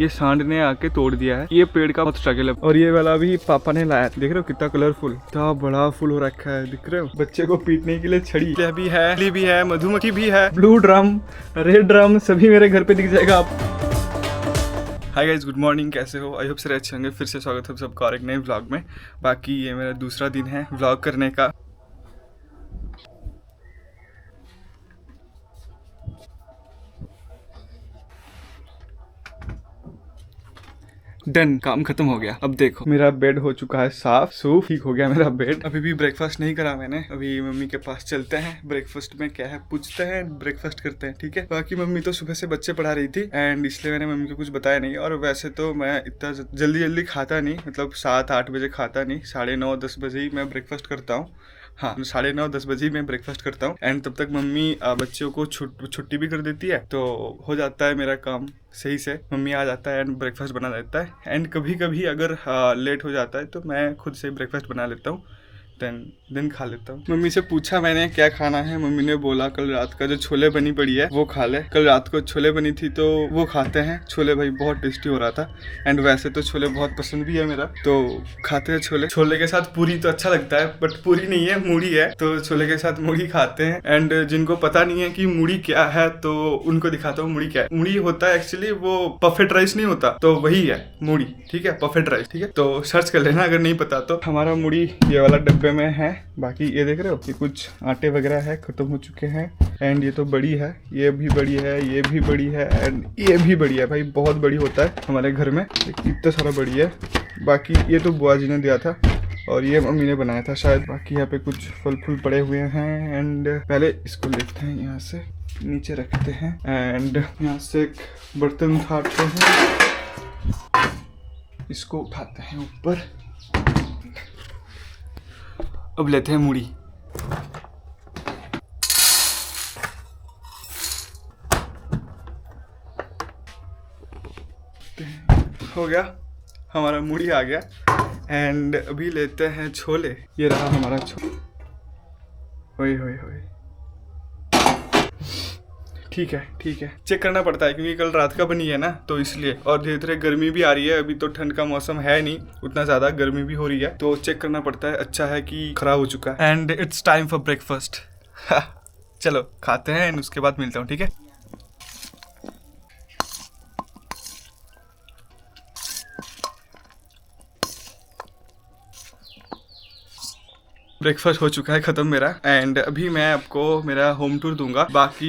ये सांड ने आके तोड़ दिया है। ये पेड़ का बहुत स्ट्रगल है। और ये वाला भी पापा ने लाया, देख रहे हो कितना कलरफुल, कितना बड़ा फूल हो रखा है, दिख रहे हो। बच्चे को पीटने के लिए छड़ी भी है, बिल्ली भी है, मधुमक्खी भी है, ब्लू ड्रम, रेड ड्रम, सभी मेरे घर पे दिख जाएगा आप। हाय गाइस, गुड मॉर्निंग, कैसे हो? आई होप से अच्छे होंगे। फिर से स्वागत है सबका और एक नए व्लॉग में। बाकी ये मेरा दूसरा दिन है व्लॉग करने का। डन, काम खत्म हो गया। अब देखो मेरा बेड हो चुका है साफ सूफ, ठीक हो गया मेरा बेड। अभी भी ब्रेकफास्ट नहीं करा मैंने। अभी मम्मी के पास चलते हैं, ब्रेकफास्ट में क्या है पूछते हैं, ब्रेकफास्ट करते हैं, ठीक है। बाकी मम्मी तो सुबह से बच्चे पढ़ा रही थी एंड इसलिए मैंने मम्मी को कुछ बताया नहीं। और वैसे तो मैं इतना जल्दी खाता नहीं, मतलब 7-8 बजे खाता नहीं, 9:30-10 बजे ही मैं ब्रेकफास्ट करता हूँ। हाँ, 9:30-10 बजे ही मैं ब्रेकफास्ट करता हूँ एंड तब तक मम्मी बच्चों को छुट्टी भी कर देती है, तो हो जाता है मेरा काम सही से। मम्मी आ जाता है एंड ब्रेकफास्ट बना देता है एंड कभी कभी अगर लेट हो जाता है तो मैं खुद से ब्रेकफास्ट बना लेता हूँ, दिन खा लेता हूँ। मम्मी से पूछा मैंने क्या खाना है, मम्मी ने बोला कल रात का जो छोले बनी पड़ी है वो खा ले। कल रात को छोले बनी थी तो वो खाते हैं। छोले भाई बहुत टेस्टी हो रहा था एंड वैसे तो छोले बहुत पसंद भी है मेरा, तो खाते हैं छोले। छोले के साथ पूरी तो अच्छा लगता है, बट पूरी नहीं है, मूढ़ी है, तो छोले के साथ मूढ़ी खाते हैं। एंड जिनको पता नहीं है कि मूढ़ी क्या है तो उनको दिखाता हूँ मूढ़ी क्या है। मूढ़ी होता है एक्चुअली वो पफेट राइस नहीं होता, तो वही है मूढ़ी, ठीक है, पफेट राइस, ठीक है। तो सर्च कर लेना अगर नहीं पता तो। हमारा मूढ़ी ये वाला डब्बे में है। बाकी ये देख रहे हो कि कुछ आटे वगैरह है, खत्म हो चुके हैं एंड ये तो बड़ी है, ये भी बड़ी है, ये भी बड़ी है एंड ये भी बड़ी है। भाई बहुत बड़ी होता है हमारे घर में, इतना सारा बड़ी है। बाकी ये तो बुआ जी ने दिया था और ये मम्मी ने बनाया था शायद। बाकी यहाँ पे कुछ फल फूल पड़े हुए हैं एंड पहले इसको लेते हैं, यहाँ से नीचे रखते हैं एंड यहाँ से एक बर्तन उठाते हैं, इसको उठाते हैं ऊपर। अब लेते हैं मूढ़ी। हो गया, हमारा मूढ़ी आ गया एंड अभी लेते हैं छोले। ये रहा हमारा छोले। होए होए होए, ठीक है ठीक है। चेक करना पड़ता है क्योंकि कल रात का बनी है ना, तो इसलिए। और धीरे धीरे गर्मी भी आ रही है, अभी तो ठंड का मौसम है नहीं उतना ज्यादा, गर्मी भी हो रही है, तो चेक करना पड़ता है। अच्छा है कि खराब हो चुका है and it's time for breakfast. चलो खाते हैं एंड उसके बाद मिलता हूँ, ठीक है। ब्रेकफास्ट हो चुका है खत्म मेरा एंड अभी मैं आपको मेरा होम टूर दूंगा। बाकी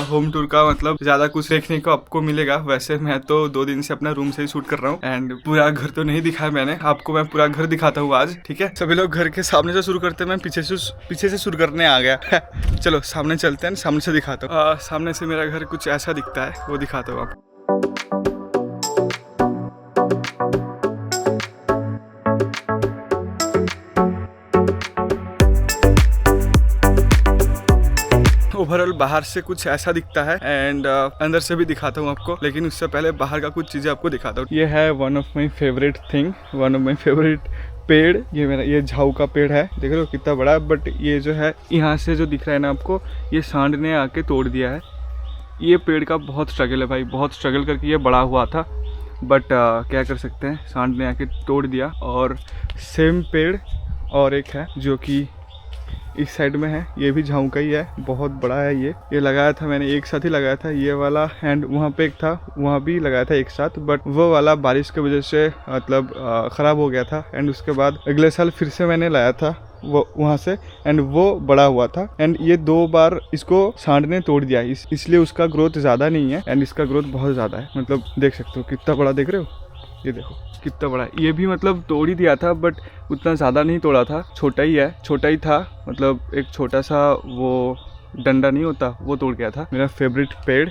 होम टूर का मतलब ज्यादा कुछ देखने को आपको मिलेगा। वैसे मैं तो 2 दिन से अपना रूम से ही शूट कर रहा हूँ एंड पूरा घर तो नहीं दिखाया मैंने आपको। मैं पूरा घर दिखाता हूँ आज, ठीक है। सभी लोग घर के सामने से शुरू करते हैं, मैं पीछे से शुरू करने आ गया। चलो सामने चलते हैं, सामने से दिखाता हूँ। सामने से मेरा घर कुछ ऐसा दिखता है, वो दिखाता हूँ आपको। ओवरऑल बाहर से कुछ ऐसा दिखता है एंड अंदर से भी दिखाता हूँ आपको, लेकिन उससे पहले बाहर का कुछ चीजें आपको दिखाता हूँ। ये है one of my favourite thing, one of my favourite पेड़। ये मेरा ये झाऊ का पेड़ है, देख रहे हो कितना बड़ा। बट ये जो है यहाँ से जो दिख रहा है ना आपको, ये सांड ने आके तोड़ दिया है। ये पेड़ का बहुत स्ट्रगल है भाई, बहुत स्ट्रगल करके ये बड़ा हुआ था, बट क्या कर सकते हैं, सांड ने आके तोड़ दिया। और सेम पेड़ और एक है जो कि इस साइड में है, ये भी झाऊ का ही है, बहुत बड़ा है। ये लगाया था मैंने, एक साथ ही लगाया था ये वाला एंड वहाँ पे एक था, वहाँ भी लगाया था एक साथ, बट वो वाला बारिश की वजह से मतलब ख़राब हो गया था एंड उसके बाद अगले साल फिर से मैंने लाया था वो वहाँ से एंड वो बड़ा हुआ था एंड ये 2 बार इसको सांड ने तोड़ दिया, इसलिए उसका ग्रोथ ज़्यादा नहीं है एंड इसका ग्रोथ बहुत ज़्यादा है। मतलब देख सकते हो कितना बड़ा, देख रहे हो, ये देखो कितना बड़ा है। ये भी मतलब तोड़ ही दिया था बट उतना ज़्यादा नहीं तोड़ा था, छोटा ही है, छोटा ही था, मतलब एक छोटा सा वो डंडा नहीं होता वो तोड़ गया था। मेरा फेवरेट पेड़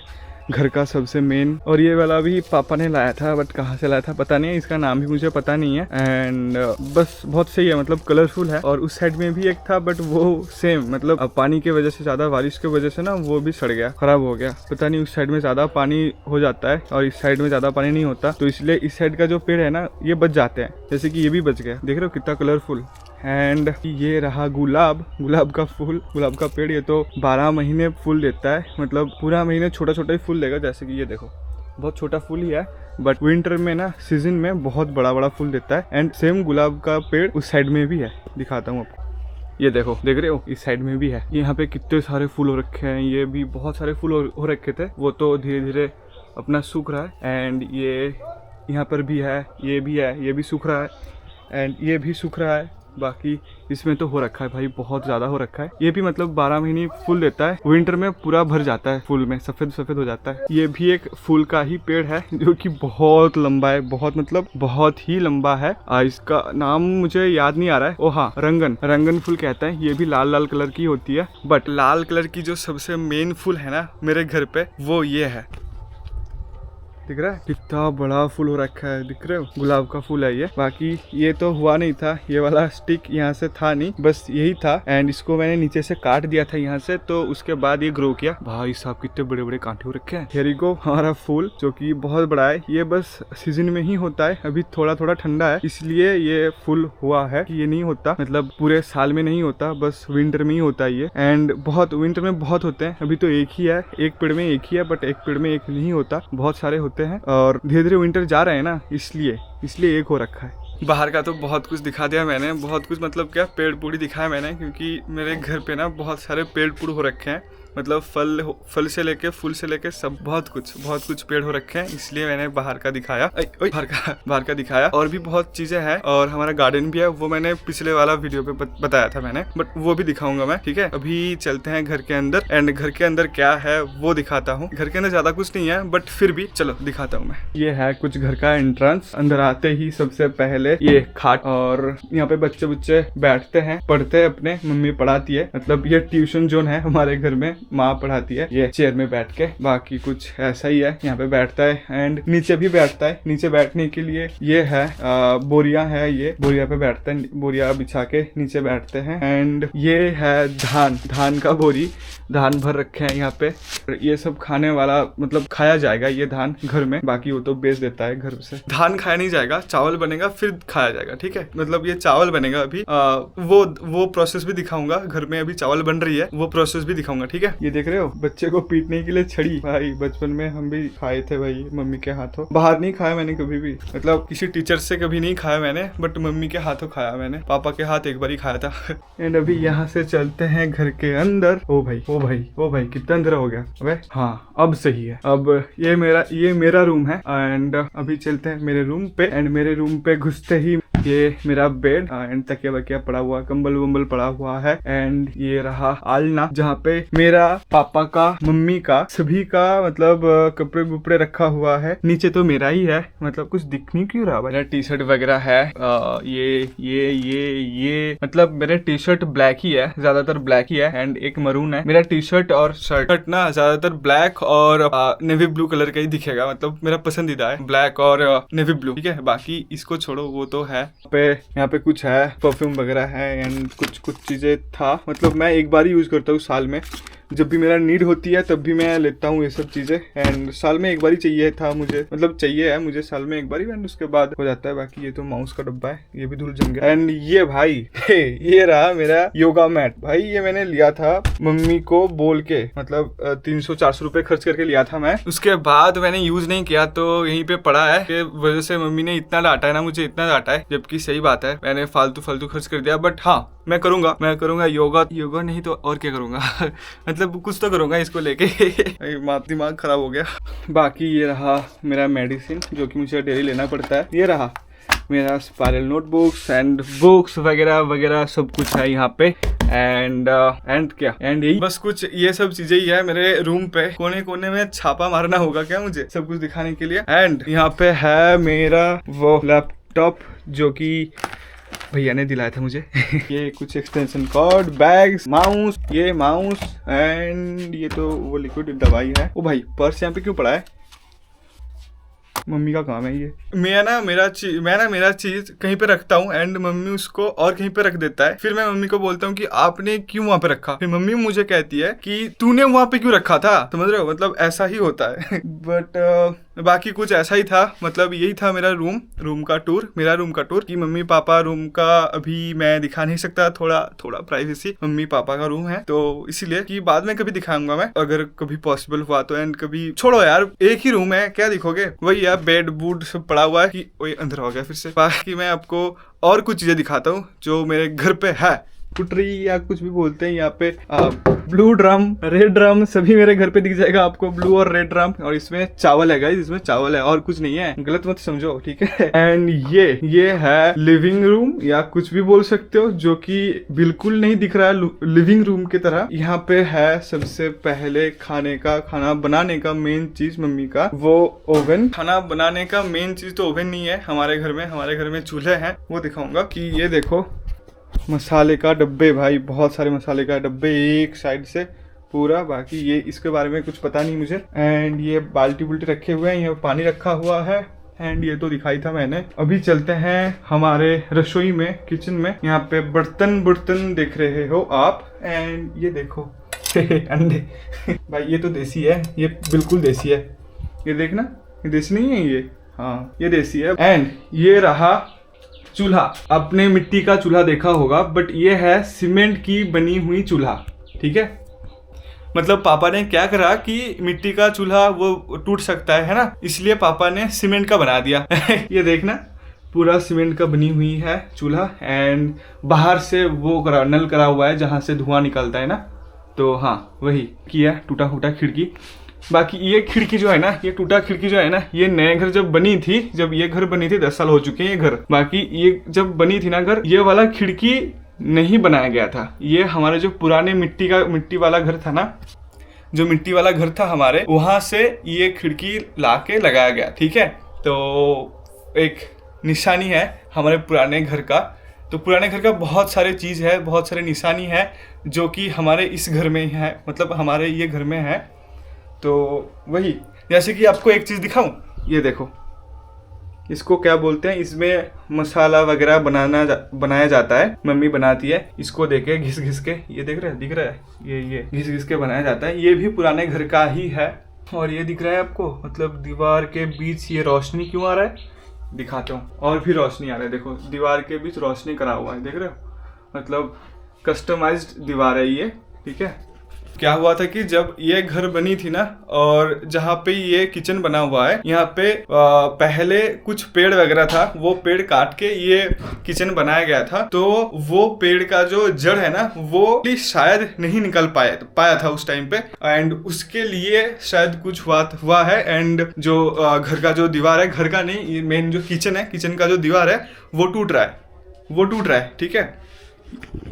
घर का सबसे मेन। और ये वाला भी पापा ने लाया था, बट कहाँ से लाया था पता नहीं है, इसका नाम भी मुझे पता नहीं है एंड बस बहुत सही है, मतलब कलरफुल है। और उस साइड में भी एक था बट वो सेम, मतलब अब पानी की वजह से, ज़्यादा बारिश की वजह से ना वो भी सड़ गया, खराब हो गया। पता नहीं उस साइड में ज़्यादा पानी हो जाता है और इस साइड में ज़्यादा पानी नहीं होता, तो इसलिए इस साइड का जो पेड़ है ना ये बच जाते हैं, जैसे कि ये भी बच गया, देख रहे हो कितना कलरफुल। एंड ये रहा गुलाब का फूल, गुलाब का पेड़। ये तो 12 महीने फूल देता है, मतलब पूरा महीने छोटा छोटा ही फूल देगा। जैसे कि ये देखो बहुत छोटा फूल ही है बट विंटर में ना सीजन में बहुत बड़ा बड़ा फूल देता है। एंड सेम गुलाब का पेड़ उस साइड में भी है, दिखाता हूँ आपको। ये देखो, देख रहे हो, इस साइड में भी है। यहाँ पे कितने सारे फूल हो रखे हैं। ये भी बहुत सारे फूल हो रखे थे, वो तो धीरे धीरे अपना सूख रहा है। एंड ये यहाँ पर भी है, ये भी है, ये भी सूख रहा है एंड ये भी सूख रहा है। बाकी इसमें तो हो रखा है भाई, बहुत ज़्यादा हो रखा है। ये भी मतलब 12 महीने फूल देता है, विंटर में पूरा भर जाता है फूल में, सफ़ेद सफ़ेद हो जाता है। ये भी एक फूल का ही पेड़ है जो कि बहुत लंबा है, बहुत मतलब बहुत ही लंबा है। इसका नाम मुझे याद नहीं आ रहा है। ओ हाँ, रंगन फूल कहते हैं। ये भी लाल लाल कलर की होती है, बट लाल कलर की जो सबसे मेन फूल है ना मेरे घर पे, वो ये है। दिख रहा है कितना बड़ा फूल हो रखा है, दिख रहे हो, गुलाब का फूल है ये। बाकी ये तो हुआ नहीं था, ये वाला स्टिक यहाँ से था नहीं, बस यही था। एंड इसको मैंने नीचे से काट दिया था यहाँ से, तो उसके बाद ये ग्रो किया। भाई साहब कितने बड़े बड़े कांटे हो रखे हैं। हेयर गो हमारा फूल जो कि बहुत बड़ा है। ये बस सीजन में ही होता है, अभी थोड़ा थोड़ा ठंडा है इसलिए ये फूल हुआ है। ये नहीं होता, मतलब पूरे साल में नहीं होता, बस विंटर में ही होता है ये। एंड बहुत विंटर में बहुत होते हैं। अभी तो एक ही है, एक पेड़ में एक ही है, बट एक पेड़ में एक नहीं होता, बहुत सारे होते हैं। और धीरे धीरे विंटर जा रहे हैं ना, इसलिए एक हो रखा है। बाहर का तो बहुत कुछ दिखा दिया मैंने, बहुत कुछ मतलब क्या, पेड़ पूड़ी दिखाया मैंने, क्योंकि मेरे घर पे ना बहुत सारे पेड़ पूड़ हो रखे हैं। मतलब फल से लेके फूल से लेके सब बहुत कुछ पेड़ हो रखे हैं, इसलिए मैंने बाहर का दिखाया, बाहर का दिखाया। और भी बहुत चीजें हैं, और हमारा गार्डन भी है, वो मैंने पिछले वाला वीडियो पे बताया था मैंने, बट वो भी दिखाऊंगा मैं। ठीक है, अभी चलते हैं घर के अंदर। एंड घर के अंदर क्या है वो दिखाता हूँ। घर के अंदर ज्यादा कुछ नहीं है, बट फिर भी चलो दिखाता हूँ मैं। ये है कुछ घर का एंट्रेंस। अंदर आते ही सबसे पहले ये खाट, और यहाँ पे बच्चे बैठते हैं, पढ़ते हैं अपने, मम्मी पढ़ाती है। मतलब ये ट्यूशन जोन है हमारे घर में, माँ पढ़ाती है ये चेयर में बैठ के। बाकी कुछ ऐसा ही है, यहाँ पे बैठता है। एंड नीचे भी बैठता है। नीचे बैठने के लिए ये है बोरिया है, ये बोरिया पे बैठता है, बोरिया बिछा के नीचे बैठते हैं। एंड ये है धान का बोरी, धान भर रखे हैं यहाँ पे। ये सब खाने वाला, मतलब खाया जाएगा ये धान घर में, बाकी वो तो बेच देता है घर से। धान खाया नहीं जाएगा, चावल बनेगा फिर खाया जाएगा। ठीक है, मतलब ये चावल बनेगा अभी। वो प्रोसेस भी दिखाऊंगा। घर में अभी चावल बन रही है, वो प्रोसेस भी दिखाऊंगा। ठीक है, ये देख रहे हो, बच्चे को पीटने के लिए छड़ी। भाई बचपन में हम भी खाए थे भाई मम्मी के हाथों। बाहर नहीं खाया मैंने कभी भी, मतलब किसी टीचर से कभी नहीं खाया मैंने, बट मम्मी के हाथों खाया मैंने। पापा के हाथ एक बार ही खाया था। एंड अभी यहाँ से चलते हैं घर के अंदर। ओ भाई कितना अंधेरा हो गया। अबे हाँ, अब सही है। अब ये मेरा रूम है। एंड अभी चलते हैं मेरे रूम पे। एंड मेरे रूम पे घुसते ही ये मेरा बेड, एंड तकिया वकिया पड़ा हुआ, कंबल वंबल पड़ा हुआ है। एंड ये रहा आलना, जहाँ पे मेरा, पापा का, मम्मी का, सभी का मतलब कपड़े वपड़े रखा हुआ है। नीचे तो मेरा ही है, मतलब कुछ दिख नहीं क्यों रहा। मेरा टी शर्ट वगैरह है। ये मतलब मेरे टी शर्ट ब्लैक ही है, ज्यादातर ब्लैक ही है। एंड एक मरून है। मेरा टी शर्ट और शर्ट ना ज्यादातर ब्लैक और नेवी ब्लू कलर का ही दिखेगा, मतलब मेरा पसंदीदा है ब्लैक और नेवी ब्लू। ठीक है, बाकी इसको छोड़ो, वो तो है। यहाँ पे कुछ है, परफ्यूम वगैरह है। एंड कुछ चीजें था, मतलब मैं एक बार ही यूज करता हूँ साल में, जब भी मेरा नीड होती है तब भी मैं लेता हूँ ये सब चीजें। एंड साल में एक बार ही चाहिए था मुझे, मतलब चाहिए है मुझे साल में एक बार ही, एंड उसके बाद हो जाता है। बाकी ये तो माउस का डब्बा है, ये भी धुल जम गया। एंड ये भाई ये रहा मेरा योगा मैट। भाई ये मैंने लिया था मम्मी को बोल के, मतलब 300-400 रुपए खर्च करके लिया था मैं। उसके बाद मैंने यूज नहीं किया, तो यहीं पे पड़ा है। के वजह से मम्मी ने इतना डांटा है ना, मुझे इतना डांटा है, जबकि सही बात है, मैंने फालतू खर्च कर दिया। बट हाँ, मैं करूंगा योगा नहीं तो और क्या करूंगा। मतलब कुछ तो करूंगा इसको लेके। दिमाग खराब हो गया। बाकी ये रहा मेरा मेडिसिन जो कि मुझे डेली लेना पड़ता है। ये रहा मेरा स्पाइरल नोटबुक्स एंड बुक्स वगैरह सब कुछ है यहाँ पे। एंड यही बस कुछ ये सब चीजें ही है मेरे रूम पे। कोने कोने में छापा मारना होगा क्या मुझे सब कुछ दिखाने के लिए। एंड यहाँ पे है मेरा वो लैपटॉप जो कि भैया ने दिलाया था मुझे। ये कुछ एक्सटेंशन कॉर्ड, बैग्स, माउस, ये माउस। एंड ये तो वो लिक्विड दवाई है। ओ भाई पर्स यहाँ पे क्यों पड़ा है? मम्मी का काम है ये। मैं ना मेरा चीज कहीं पे रखता हूँ एंड मम्मी उसको और कहीं पे रख देता है। फिर मैं मम्मी को बोलता हूँ कि आपने क्यों वहाँ पे रखा। फिर मम्मी मुझे कहती है कि तूने वहाँ पे क्यों रखा था। समझ रहे हो, मतलब ऐसा ही होता है। बट बाकी कुछ ऐसा ही था, मतलब यही था मेरा रूम का टूर कि मम्मी पापा रूम का अभी मैं दिखा नहीं सकता, थोड़ा प्राइवेसी, मम्मी पापा का रूम है तो इसीलिए कि बाद में कभी दिखाऊंगा मैं अगर कभी पॉसिबल हुआ तो। एंड कभी छोड़ो यार, एक ही रूम है, क्या दिखोगे, वही यार बेड बूड सब पड़ा हुआ है कि वही अंदर हो गया फिर से। बाकी मैं आपको और कुछ चीजें दिखाता हूँ जो मेरे घर पे है, पुटरी या कुछ भी बोलते हैं यहाँ पे। ब्लू ड्रम, रेड ड्रम सभी मेरे घर पे दिख जाएगा आपको, ब्लू और रेड ड्रम। और इसमें चावल है गाइस, इसमें चावल है और कुछ नहीं है, गलत मत समझो, ठीक है। एंड ये है लिविंग रूम या कुछ भी बोल सकते हो, जो कि बिल्कुल नहीं दिख रहा है लिविंग रूम की तरह। यहाँ पे है सबसे पहले खाना बनाने का मेन चीज मम्मी का, वो ओवन। खाना बनाने का मेन चीज तो ओवन नहीं है हमारे घर में चूल्हे हैं, वो दिखाऊंगा। कि ये देखो मसाले का डब्बे, भाई बहुत सारे मसाले का डब्बे एक साइड से पूरा, बाकी ये इसके बारे में कुछ पता नहीं मुझे। एंड ये बाल्टी बुल्टी रखे हुए हैं, यहाँ पानी रखा हुआ है। एंड ये तो दिखाई था मैंने। अभी चलते हैं हमारे रसोई में, किचन में। यहाँ पे बर्तन देख रहे हो आप। एंड ये देखो अंडे भाई ये तो देसी है, ये बिल्कुल देसी है, ये देखना, ये देसी नहीं है ये, हाँ ये देसी है। एंड ये रहा चूल्हा, आपने मिट्टी का चूल्हा देखा होगा, बट ये है सीमेंट की बनी हुई चूल्हा, ठीक है। मतलब पापा ने क्या करा कि मिट्टी का चूल्हा वो टूट सकता है ना, इसलिए पापा ने सीमेंट का बना दिया ये देखना पूरा सीमेंट का बनी हुई है चूल्हा। एंड बाहर से वो नल करा हुआ है जहाँ से धुआं निकलता है ना, तो हाँ वही किया, टूटा फूटा खिड़की। बाकी ये खिड़की जो है ना, ये टूटा खिड़की जो है ना, ये नए घर जब बनी थी, जब ये घर बनी थी 10 साल हो चुके हैं ये घर। बाकी ये जब बनी थी ना घर, ये वाला खिड़की नहीं बनाया गया था। ये हमारे जो पुराने मिट्टी वाला घर था ना, जो मिट्टी वाला घर था हमारे, वहां से ये खिड़की लाके लगाया गया, ठीक है। तो एक निशानी है हमारे पुराने घर का। तो पुराने घर का बहुत सारे चीज है, बहुत सारे निशानी है जो कि हमारे इस घर में है, मतलब हमारे ये घर में है। तो वही, जैसे कि आपको एक चीज दिखाऊं, ये देखो, इसको क्या बोलते हैं, इसमें मसाला वगैरह बनाया जाता है, मम्मी बनाती है। इसको देखे घिस के, ये दिख रहा है, ये घिस के बनाया जाता है। ये भी पुराने घर का ही है। और ये दिख रहा है आपको, मतलब दीवार के बीच ये रोशनी क्यों आ रहा है, दिखाता हूँ। और भी रोशनी आ रहा है, देखो दीवार के बीच रोशनी करा हुआ है, देख रहे हो, मतलब कस्टमाइज्ड दीवार है ये, ठीक है। क्या हुआ था कि जब ये घर बनी थी ना, और जहाँ पे ये किचन बना हुआ है, यहाँ पे पहले कुछ पेड़ वगैरह था, वो पेड़ काट के ये किचन बनाया गया था। तो वो पेड़ का जो जड़ है ना, वो शायद नहीं निकल पाया था उस टाइम पे। एंड उसके लिए शायद कुछ हुआ है। एंड जो घर का जो दीवार है, घर का नहीं, मेन जो किचन है, किचन का जो दीवार है वो टूट रहा है, ठीक है।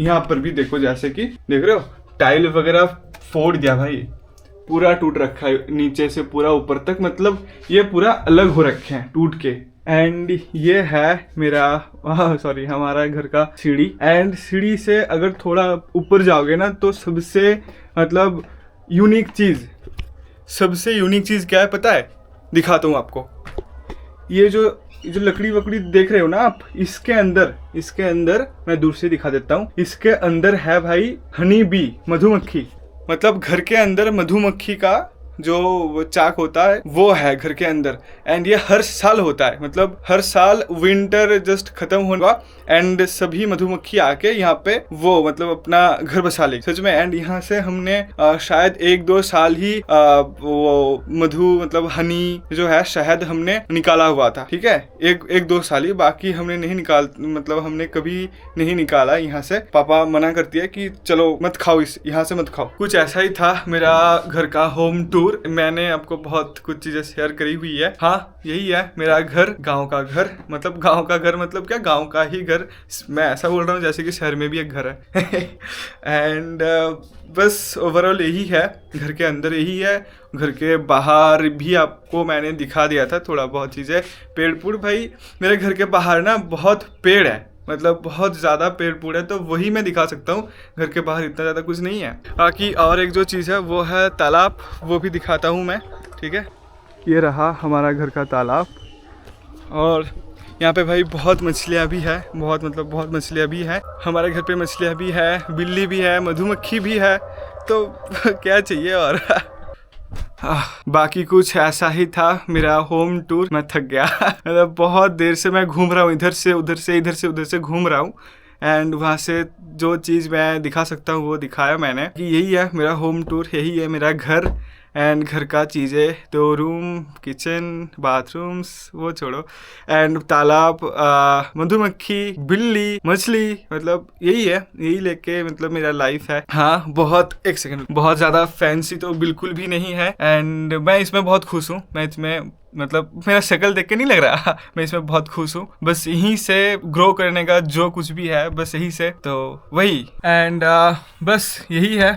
यहाँ पर भी देखो, जैसे कि देख रहे हो, टाइल वगैरह फोड़ दिया भाई, पूरा टूट रखा है नीचे से पूरा ऊपर तक, मतलब ये पूरा अलग हो रखे हैं टूट के। एंड ये है हमारा घर का सीढ़ी। एंड सीढ़ी से अगर थोड़ा ऊपर जाओगे ना, तो सबसे यूनिक चीज क्या है पता है, दिखाता हूँ आपको। ये जो लकड़ी वकड़ी देख रहे हो ना आप, इसके अंदर मैं दूर से दिखा देता हूँ, इसके अंदर है भाई हनी बी, मधुमक्खी। मतलब घर के अंदर मधुमक्खी का जो चाक होता है वो है घर के अंदर। एंड ये हर साल होता है, मतलब हर साल विंटर जस्ट खत्म होगा एंड सभी मधुमक्खी आके यहाँ पे वो मतलब अपना घर बसा ले, सच में। एंड यहाँ से हमने शायद 1-2 साल ही वो मधु मतलब हनी जो है शहद हमने निकाला हुआ था, ठीक है, 1-2 साल ही, बाकी हमने नहीं हमने कभी नहीं निकाला यहाँ से। पापा मना करती है कि चलो मत खाओ, यहाँ से मत खाओ। कुछ ऐसा ही था मेरा घर का होम टूर। मैंने आपको बहुत कुछ चीजें शेयर करी हुई है। हाँ यही है मेरा घर, गांव का घर, मतलब क्या, गांव का ही घर। मैं ऐसा बोल रहा हूँ जैसे कि शहर में भी एक घर है एंड बस ओवरऑल यही है, घर के अंदर यही है। घर के बाहर भी आपको मैंने दिखा दिया था थोड़ा बहुत चीजें, पेड़ भाई मेरे घर के बाहर ना बहुत पेड़ है, मतलब बहुत ज़्यादा पेड़ पूड़ है, तो वही मैं दिखा सकता हूँ। घर के बाहर इतना ज़्यादा कुछ नहीं है। बाकी और एक जो चीज़ है वो है तालाब, वो भी दिखाता हूँ मैं, ठीक है। ये रहा हमारा घर का तालाब। और यहाँ पे भाई बहुत मछलियाँ भी है, बहुत मछलियाँ भी है। हमारे घर पे मछलियाँ भी है, बिल्ली भी है, मधुमक्खी भी है, तो क्या चाहिए और बाकी कुछ ऐसा ही था मेरा होम टूर। मैं थक गया मतलब बहुत देर से मैं घूम रहा हूँ, इधर से उधर से, इधर से उधर से घूम रहा हूँ। एंड वहाँ से जो चीज़ मैं दिखा सकता हूँ वो दिखाया मैंने कि यही है मेरा होम टूर, यही है मेरा घर। एंड घर का चीज़ें तो रूम, किचन, बाथरूम्स वो छोड़ो, एंड तालाब, मधुमक्खी, बिल्ली, मछली, मतलब यही है, यही लेके मतलब मेरा लाइफ है। हाँ बहुत, एक सेकंड, बहुत ज़्यादा फैंसी तो बिल्कुल भी नहीं है। एंड मैं इसमें बहुत खुश हूँ। मैं इसमें मतलब मेरा शक्ल देख के नहीं लग रहा मैं इसमें बहुत खुश हूँ। बस यहीं से ग्रो करने का जो कुछ भी है बस यहीं से, तो वही। एंड बस यही है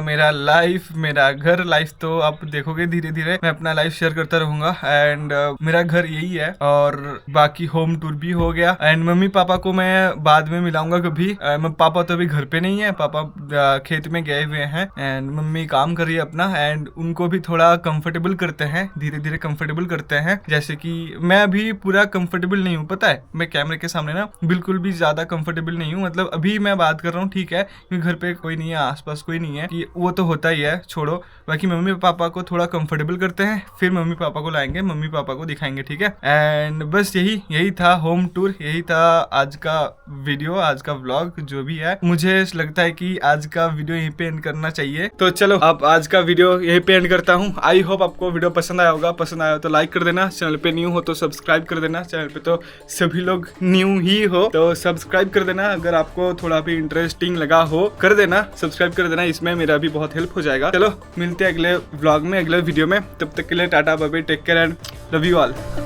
मेरा लाइफ, मेरा घर लाइफ। तो आप देखोगे धीरे धीरे मैं अपना लाइफ शेयर करता रहूंगा। एंड मेरा घर यही है और बाकी होम टूर भी हो गया। एंड मम्मी पापा को मैं बाद में मिलाऊंगा कभी। पापा तो अभी घर पे नहीं है, पापा खेत में गए हुए हैं। एंड मम्मी काम कर रही है अपना। एंड उनको भी थोड़ा कंफर्टेबल करते हैं, धीरे धीरे कंफर्टेबल करते हैं। जैसे कि मैं अभी पूरा कंफर्टेबल नहीं हूँ, पता है, मैं कैमरे के सामने ना बिल्कुल भी ज्यादा कंफर्टेबल नहीं हूँ। मतलब अभी मैं बात कर रहा हूँ, ठीक है, क्योंकि घर पे कोई नहीं है, आसपास कोई नहीं है, कि वो तो होता ही है, छोड़ो। बाकी मम्मी पापा को थोड़ा कंफर्टेबल करते हैं, फिर मम्मी पापा को लाएंगे, मम्मी पापा को दिखाएंगे, ठीक है। एंड बस यही था होम टूर, यही था आज का वीडियो, आज का व्लॉग जो भी है। मुझे लगता है कि आज का वीडियो यहीं पे एंड करना चाहिए। तो चलो अब आज का वीडियो यहीं पे एंड करता हूँ। आई होप आपको वीडियो पसंद आया होगा। पसंद आया तो लाइक कर देना, चैनल पे न्यू हो तो सब्सक्राइब कर देना। चैनल पे तो सभी लोग न्यू ही हो तो सब्सक्राइब कर देना। अगर आपको थोड़ा भी इंटरेस्टिंग लगा हो कर देना, सब्सक्राइब कर देना, इसमें मेरा भी बहुत हेल्प हो जाएगा। चलो मिलते हैं अगले व्लॉग में, अगले वीडियो में। तब तक के लिए tata bye bye, take care and love you all.